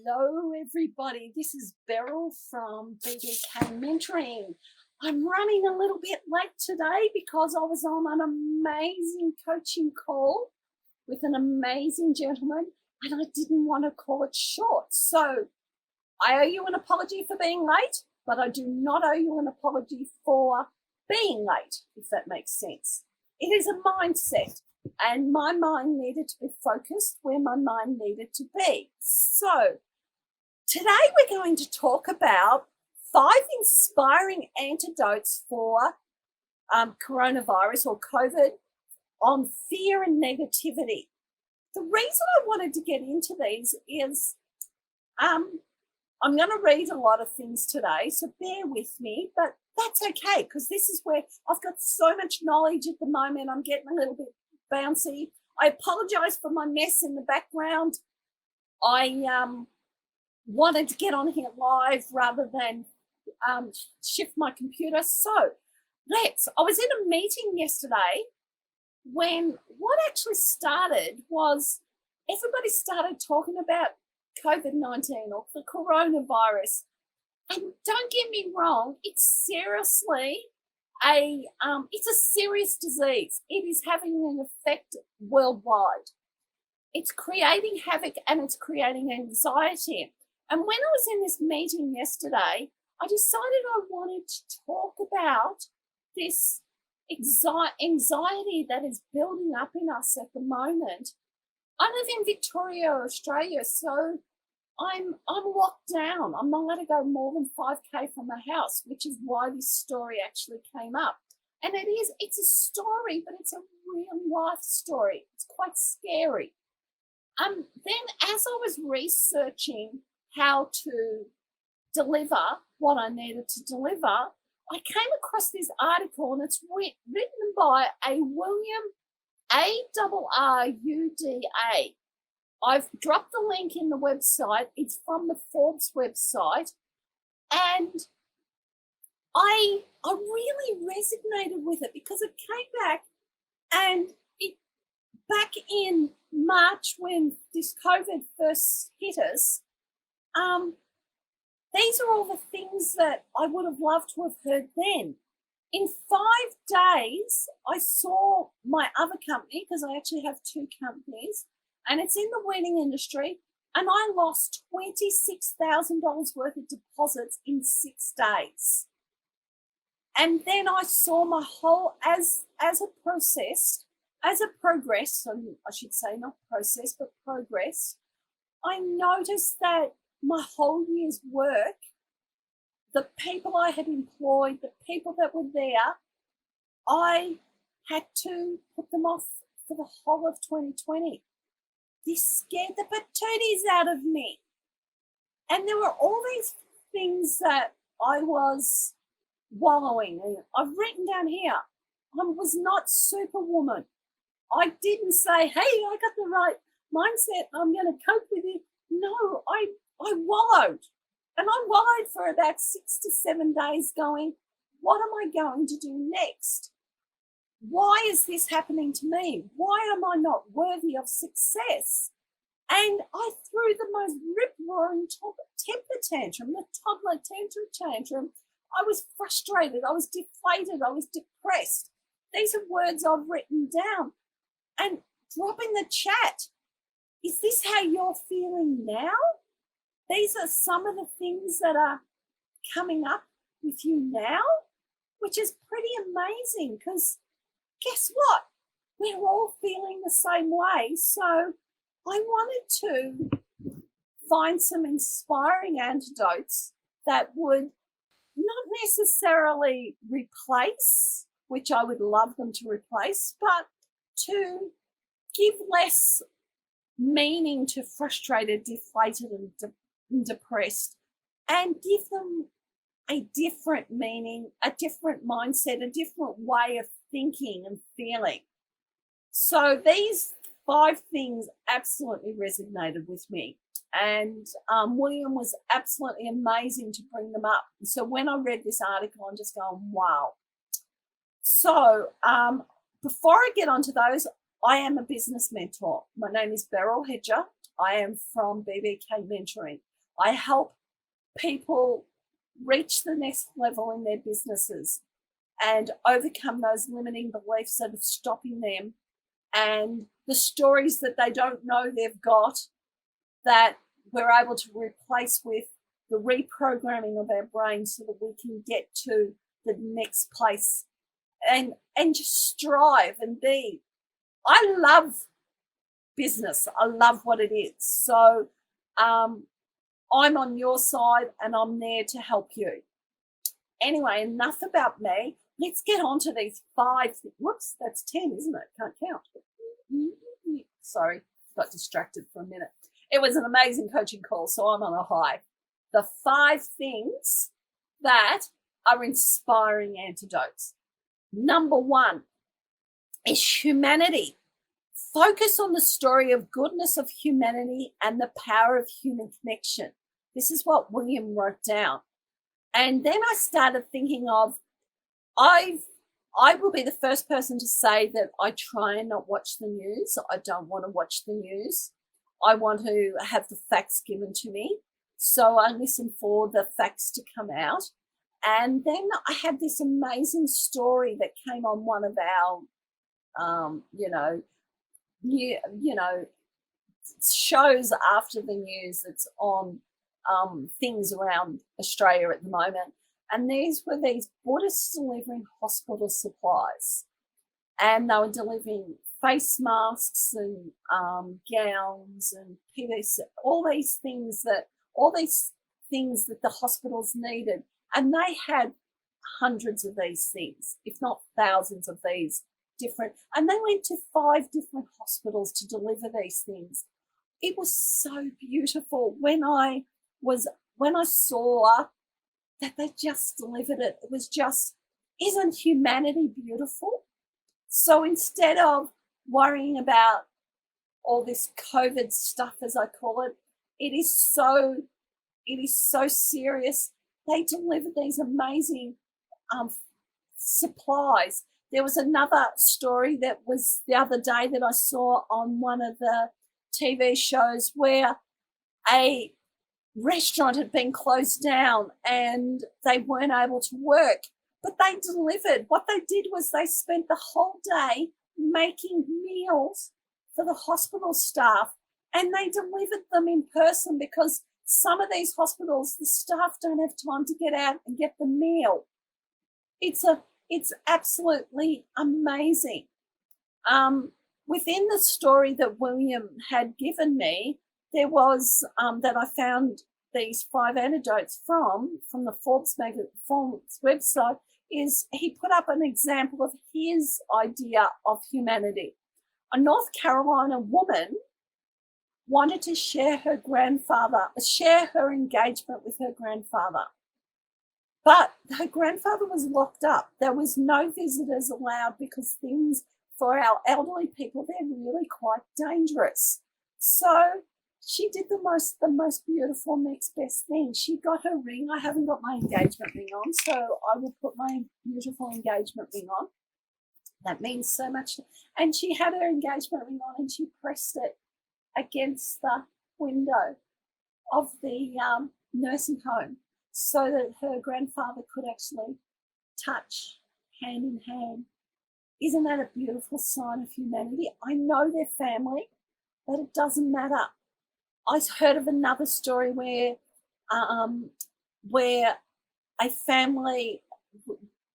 Hello, everybody. This is Beryl from BBK Mentoring. I'm running a little bit late today because I was on an amazing coaching call with an amazing gentleman and I didn't want to call it short. So I owe you an apology for being late, but I do not owe you an apology for being late, if that makes sense. It is a mindset. And my mind needed to be focused where my mind needed to be. So today we're going to talk about 5 inspiring antidotes for coronavirus or COVID on fear and negativity. The reason I wanted to get into these is I'm going to read a lot of things today, so bear with me, but that's okay because this is where I've got so much knowledge at the moment. I'm getting a little bit bouncy. I apologize for my mess in the background. I wanted to get on here live rather than shift my computer. So I was in a meeting yesterday when what actually started was everybody started talking about COVID-19 or the coronavirus. And don't get me wrong, it's seriously it's a serious disease. It is having an effect worldwide. It's creating havoc and it's creating anxiety. And when I was in this meeting yesterday, I decided I wanted to talk about this anxiety that is building up in us at the moment. I live in Victoria, Australia, so I'm locked down. I'm not allowed to go more than 5K from my house, which is why this story actually came up. And it's a story, but it's a real life story. It's quite scary. Then as I was researching how to deliver what I needed to deliver, I came across this article, and it's written by a William A-R-R-U-D-A. I've dropped the link in the website. It's from the Forbes website. And I really resonated with it because it came back, and back in March when this COVID first hit us, these are all the things that I would have loved to have heard then. In 5 days, I saw my other company, because I actually have 2 companies, and it's in the wedding industry, and I lost $26,000 worth of deposits in 6 days. And then I saw my whole, as it progressed, and I should say not process, but progress, I noticed that my whole year's work, the people I had employed, the people that were there, I had to put them off for the whole of 2020. This scared the patooties out of me. And there were all these things that I was wallowing in. I've written down here, I was not superwoman. I didn't say, hey, I got the right mindset, I'm going to cope with it. No, I wallowed. And I wallowed for about 6 to 7 days going, what am I going to do next? Why is this happening to me? Why am I not worthy of success? And I threw the most rip-roaring temper tantrum, the toddler tantrum. I was frustrated. I was deflated. I was depressed. These are words I've written down. And drop in the chat, is this how you're feeling now? These are some of the things that are coming up with you now, which is pretty amazing because guess what? We're all feeling the same way. So I wanted to find some inspiring antidotes that would not necessarily replace, which I would love them to replace, but to give less meaning to frustrated, deflated, and depressed, and give them a different meaning, a different mindset, a different way of thinking and feeling. So these 5 things absolutely resonated with me. And William was absolutely amazing to bring them up. So when I read this article, I'm just going, wow. So before I get onto those, I am a business mentor. My name is Beryl. I am from BBK Mentoring. I help people reach the next level in their businesses and overcome those limiting beliefs that are stopping them, and the stories that they don't know they've got, that we're able to replace with the reprogramming of our brain so that we can get to the next place and just strive and be. I love business. I love what it is. So I'm on your side and I'm there to help you. Anyway, enough about me. Let's get on to these 5. Whoops, that's 10, isn't it? Can't count. Sorry, got distracted for a minute. It was an amazing coaching call, so I'm on a high. The 5 things that are inspiring antidotes. Number 1 is humanity. Focus on the story of goodness of humanity and the power of human connection. This is what William wrote down. And then I started thinking of, I will be the first person to say that I try and not watch the news. I don't want to watch the news. I want to have the facts given to me. So I listen for the facts to come out. And then I had this amazing story that came on one of our, shows after the news that's on things around Australia at the moment. And these were these Buddhists delivering hospital supplies. And they were delivering face masks and gowns and PVC, all these things that the hospitals needed. And they had hundreds of these things, if not thousands of these different. And they went to 5 different hospitals to deliver these things. It was so beautiful when I saw that they just delivered it. It was just, isn't humanity beautiful? So instead of worrying about all this COVID stuff, as I call it, it is so serious. They delivered these amazing supplies. There was another story that was the other day that I saw on one of the TV shows where a restaurant had been closed down and they weren't able to work, but they delivered. What they did was they spent the whole day making meals for the hospital staff, and they delivered them in person, because some of these hospitals, the staff don't have time to get out and get the meal. It's absolutely amazing. Within the story that William had given me, there was that I found these 5 antidotes from the Forbes website, is he put up an example of his idea of humanity. A North Carolina woman wanted to share her engagement with her grandfather. But her grandfather was locked up. There was no visitors allowed, because things for our elderly people, they're really quite dangerous. So she did the most beautiful next best thing. She got her ring. I haven't got my engagement ring on, so I will put my beautiful engagement ring on. That means so much. And she had her engagement ring on and she pressed it against the window of the nursing home so that her grandfather could actually touch hand in hand. Isn't that a beautiful sign of humanity? I know they're family, but it doesn't matter. I heard of another story where a family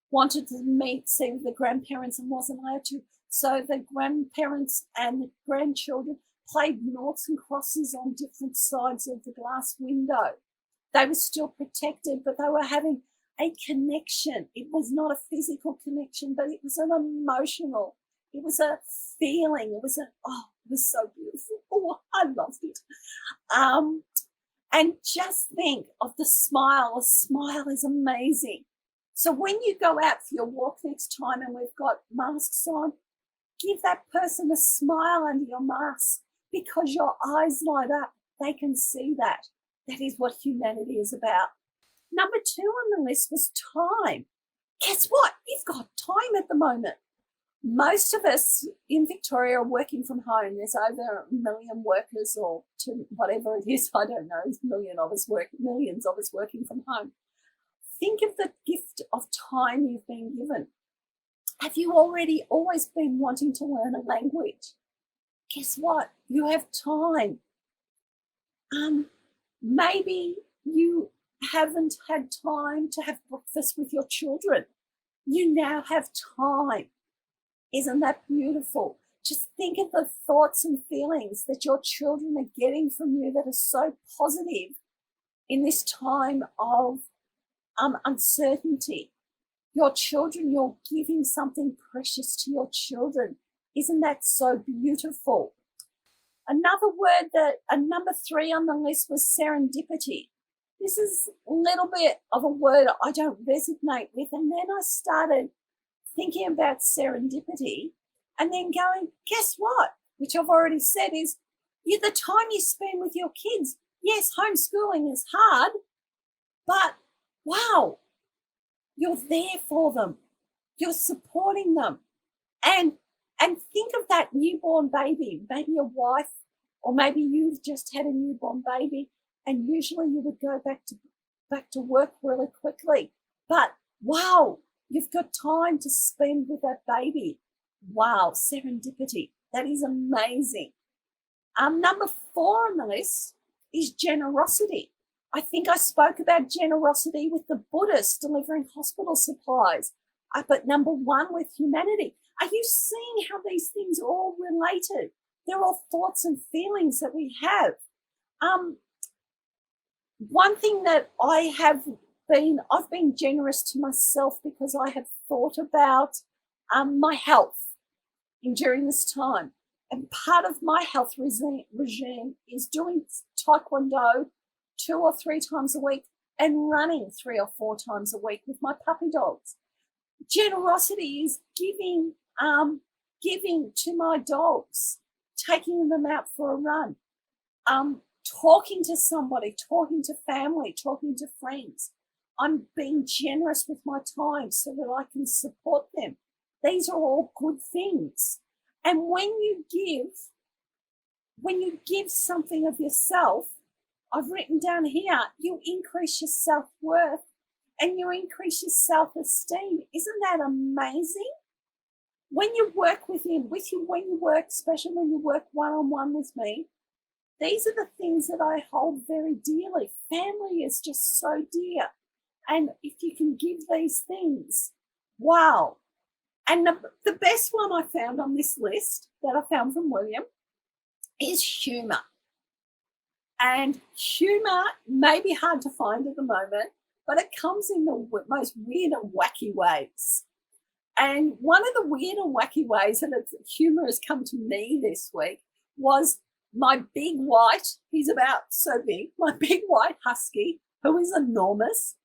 wanted to see the grandparents and wasn't allowed to. So the grandparents and the grandchildren played noughts and crosses on different sides of the glass window. They were still protected, but they were having a connection. It was not a physical connection, but it was an emotional. It was a feeling. It was so beautiful. Oh, I loved it. And just think of the smile. A smile is amazing. So when you go out for your walk next time and we've got masks on, give that person a smile under your mask, because your eyes light up. They can see that. That is what humanity is about. Number 2 on the list was time. Guess what? You've got time at the moment. Most of us in Victoria are working from home. There's over 1 million workers, or whatever it is, I don't know, millions of us working from home. Think of the gift of time you've been given. Have you always been wanting to learn a language? Guess what? You have time. Maybe you haven't had time to have breakfast with your children. You now have time. Isn't that beautiful? Just think of the thoughts and feelings that your children are getting from you that are so positive in this time of uncertainty. Your children, you're giving something precious to your children. Isn't that so beautiful? Another word number 3 on the list was serendipity. This is a little bit of a word I don't resonate with. And then I started thinking about serendipity and then going, guess what? Which I've already said is the time you spend with your kids. Yes, homeschooling is hard, but wow, you're there for them. You're supporting them. And think of that newborn baby, maybe a wife, or maybe you've just had a newborn baby, and usually you would go back to work really quickly. But wow, you've got time to spend with that baby. Wow, serendipity. That is amazing. Number 4 on the list is generosity. I think I spoke about generosity with the Buddhists delivering hospital supplies. But number 1 with humanity. Are you seeing how these things are all related? They're all thoughts and feelings that we have. One thing that I've been generous to myself because I have thought about my health during this time. And part of my health regime is doing taekwondo 2 or 3 times a week and running 3 or 4 times a week with my puppy dogs. Generosity is giving to my dogs, taking them out for a run, talking to somebody, talking to family, talking to friends. I'm being generous with my time so that I can support them. These are all good things. And when you give something of yourself, I've written down here, you increase your self-worth and you increase your self-esteem. Isn't that amazing? When you work when you work, especially when you work one-on-one with me, these are the things that I hold very dearly. Family is just so dear. And if you can give these things, wow. And the best one I found on this list that I found from William is humour. And humour may be hard to find at the moment, but it comes in the most weird and wacky ways. And one of the weird and wacky ways that humour has come to me this week was my big white, he's about so big, my big white husky, who is enormous,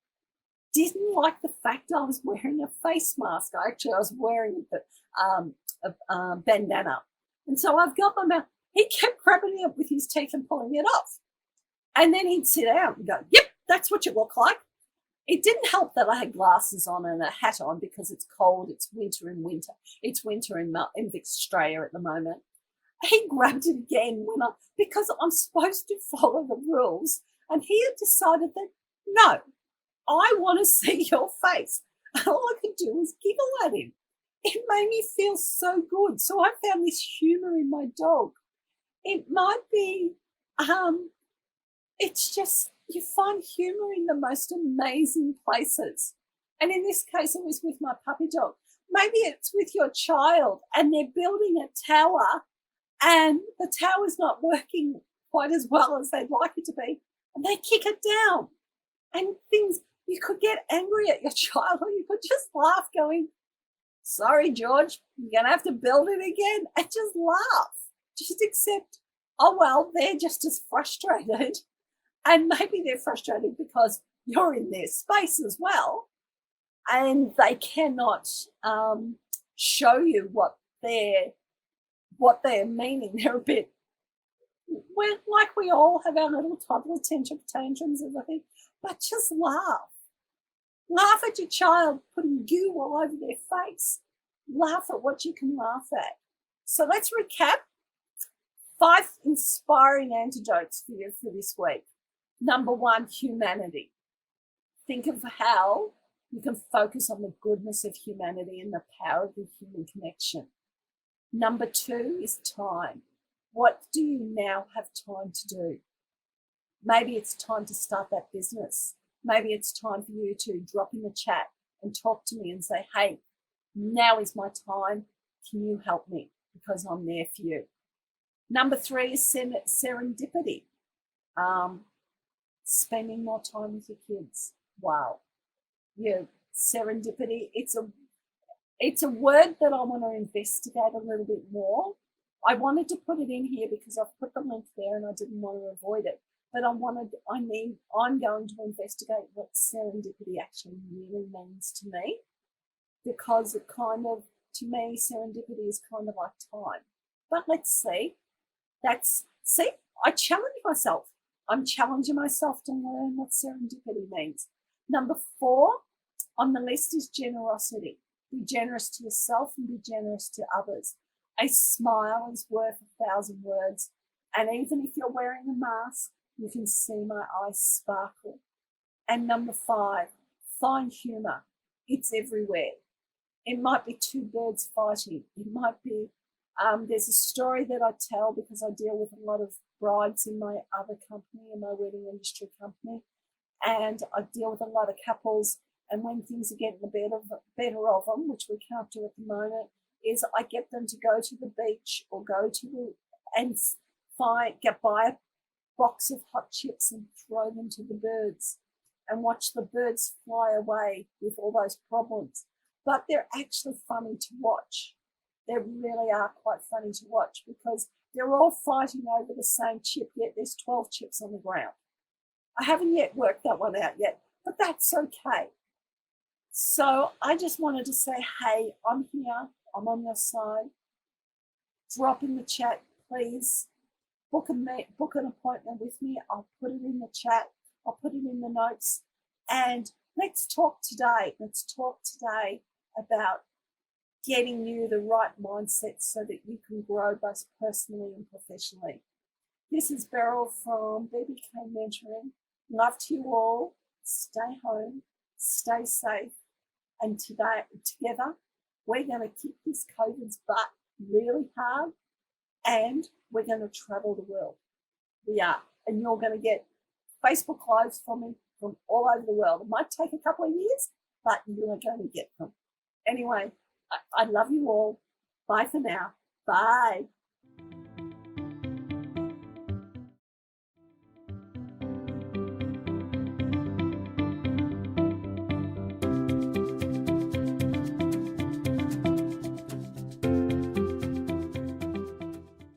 didn't like the fact I was wearing a face mask. I was wearing a bandana. And so I've got my mouth. He kept grabbing it with his teeth and pulling it off. And then he'd sit down and go, yep, that's what you look like. It didn't help that I had glasses on and a hat on because it's cold. It's winter in winter. It's winter in Australia at the moment. He grabbed it again because I'm supposed to follow the rules. And he had decided that, no, I want to see your face. And all I could do was giggle at him. It made me feel so good. So I found this humour in my dog. It might be, it's just, you find humour in the most amazing places. And in this case, it was with my puppy dog. Maybe it's with your child and they're building a tower and the tower's not working quite as well as they'd like it to be. And they kick it down. And you could get angry at your child or you could just laugh going, sorry, George, you're going to have to build it again. And just laugh. Just accept, oh, well, they're just as frustrated. And maybe they're frustrated because you're in their space as well. And they cannot show you what they're meaning. They're a bit, like we all have our little toddler tantrums and everything, but just laugh. Laugh at your child putting goo all over their face. laugh at what you can laugh at. So let's recap 5 inspiring antidotes for you for this week. Number 1, humanity. Think of how you can focus on the goodness of humanity and the power of the human connection. Number 2 is time. What do you now have time to do? Maybe it's time to start that business. Maybe it's time for you to drop in the chat and talk to me and say, hey, now is my time. Can you help me? Because I'm there for you. Number 3 is serendipity. Spending more time with your kids. Wow. Yeah, serendipity. It's a word that I want to investigate a little bit more. I wanted to put it in here because I've put the link there and I didn't want to avoid it. But I'm going to investigate what serendipity actually really means to me, because it kind of, to me, serendipity is kind of like time. But let's see. I challenge myself. I'm challenging myself to learn what serendipity means. Number 4 on the list is generosity. Be generous to yourself and be generous to others. A smile is worth 1,000 words. And even if you're wearing a mask, you can see my eyes sparkle. And number 5, find humour. It's everywhere. It might be 2 birds fighting. It might be, there's a story that I tell because I deal with a lot of brides in my other company, in my wedding industry company. And I deal with a lot of couples. And when things are getting better of them, which we can't do at the moment, is I get them to go to the beach or go to and buy a box of hot chips and throw them to the birds and watch the birds fly away with all those problems. But they're actually funny to watch. They really are quite funny to watch because they're all fighting over the same chip, yet there's 12 chips on the ground. I haven't yet worked that one out yet, but that's okay. So I just wanted to say, hey, I'm here. I'm on your side. Drop in the chat, please. Book an appointment with me. I'll put it in the chat. I'll put it in the notes. And let's talk today. Let's talk today about getting you the right mindset so that you can grow both personally and professionally. This is Beryl from BBK Mentoring. Love to you all. Stay home. Stay safe. And together, we're going to kick this COVID's butt really hard, and we're going to travel the world. We are. And you're going to get Facebook Lives from me from all over the world. It might take a couple of years, but you are going to get them. Anyway, I love you all. Bye for now. Bye.